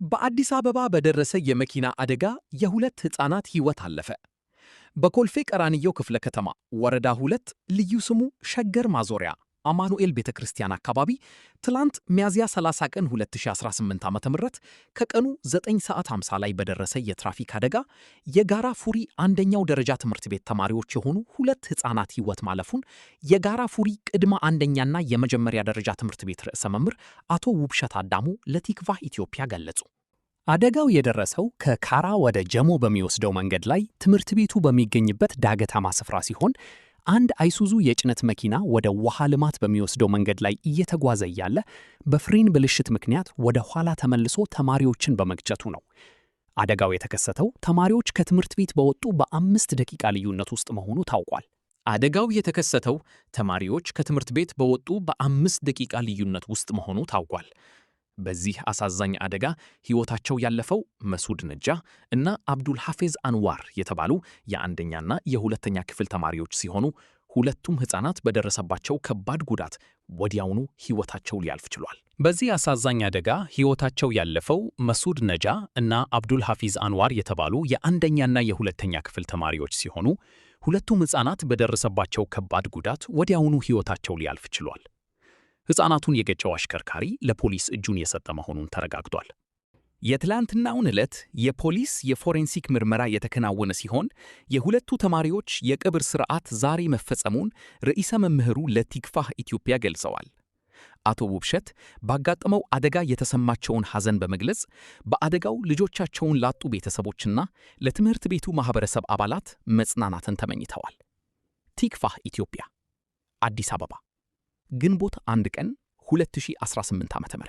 በአዲስ አበባ በደረሰ የመኪና አደጋ የሁለት ሕፃናት ሕይወት አለፈ። በኮልፌ ቀራኒዮ ክፍለ ከተማ ወረዳ 2 ልዩ ስሙ ሸገር ማዞሪያ አማኑኤል ቤተክርስቲያን አካባቢ ትላንት ሚያዝያ 30 ቀን 2018 ዓ.ም ከቀኑ 9:50 ላይ በደረሰ የትራፊክ አደጋ የጋራ ፉሪ አንደኛው ደረጃ ትምህርት ቤት ተማሪዎች የሆኑ ሁለት ሕፃናት ሕይወት ማለፉን የጋራ ፉሪ ቅድመ አንደኛና የመጀመሪያ ደረጃ ትምህርት ቤት ርዕሰ መምህር አቶ ውብሸት አዳሙ ለቲክቫህ ኢትዮጵያ ገለጹ። አደጋው የደረሰው ከካራ ወደ ጀሞ በሚወስደው መንገድ ላይ ትምህርት ቤቱ በሚገኝበት ዳገታማ ስፍራ ሲሆን አንድ አይሱዙ የጭነት መኪና ወደ ውሃ ልማት በሚወስደው መንገድ ላይ እየተጓዘ እያለ በፍሬን ብልሽት ምክንያት ወደ ኋላ ተመልሶ ተማሪዎችን በመግጨቱ ነው። አደጋው የተከሰተው ተማሪዎች ከትምህርት ቤት በወጡ በ5 ደቂቃ ልዩነት ውስጥ መሆኑ ታውቋል። አደጋው የተከሰተው ተማሪዎች ከትምህርት ቤት በወጡ በ5 ደቂቃ ልዩነት ውስጥ መሆኑ ታውቋል። በዚህ አሳዛኝ አደጋ ሕይወታቸው ያለፈው መሱድ ነጃ እና አብዱል ሐፌዝ አንዋር የተባሉ የአንደኛና የሁለተኛ ክፍል ተማሪዎች ሲሆኑ ሁለቱም ሕፃናት በደረሰባቸው ከባድ ጉዳት ወዲያውኑ ሕይወታቸው ሊያልፍ ችሏል። በዚህ አሳዛኝ አደጋ ሕይወታቸው ያለፈው መሱድ ነጃ እና አብዱል ሐፊዝ አንዋር የተባሉ የአንደኛና የሁለተኛ ክፍል ተማሪዎች ሲሆኑ ሁለቱም ሕፃናት በደረሰባቸው ከባድ ጉዳት ወዲያውኑ ሕይወታቸው ሊያልፍ ችሏል። ሕፃናቱን የገጨው አሽከርካሪ ለፖሊስ እጁን የሰጠ መሆኑን ተረጋግጧል። የትላንትናውን ዕለት የፖሊስ የፎሬንሲክ ምርመራ የተከናወነ ሲሆን የሁለቱ ተማሪዎች የቀብር ሥርዓት ዛሬ መፈጸሙን ርዕሰ መምህሩ ለቲክቫህ ኢትዮጵያ ገልጸዋል። አቶ ውብሸት ባጋጠመው አደጋ የተሰማቸውን ሐዘን በመግለጽ በአደጋው ልጆቻቸውን ላጡ ቤተሰቦችና ለትምህርት ቤቱ ማኅበረሰብ አባላት መጽናናትን ተመኝተዋል። ቲክቫህ ኢትዮጵያ አዲስ አበባ ግንቦት 1 ቀን 2018 ዓ.ም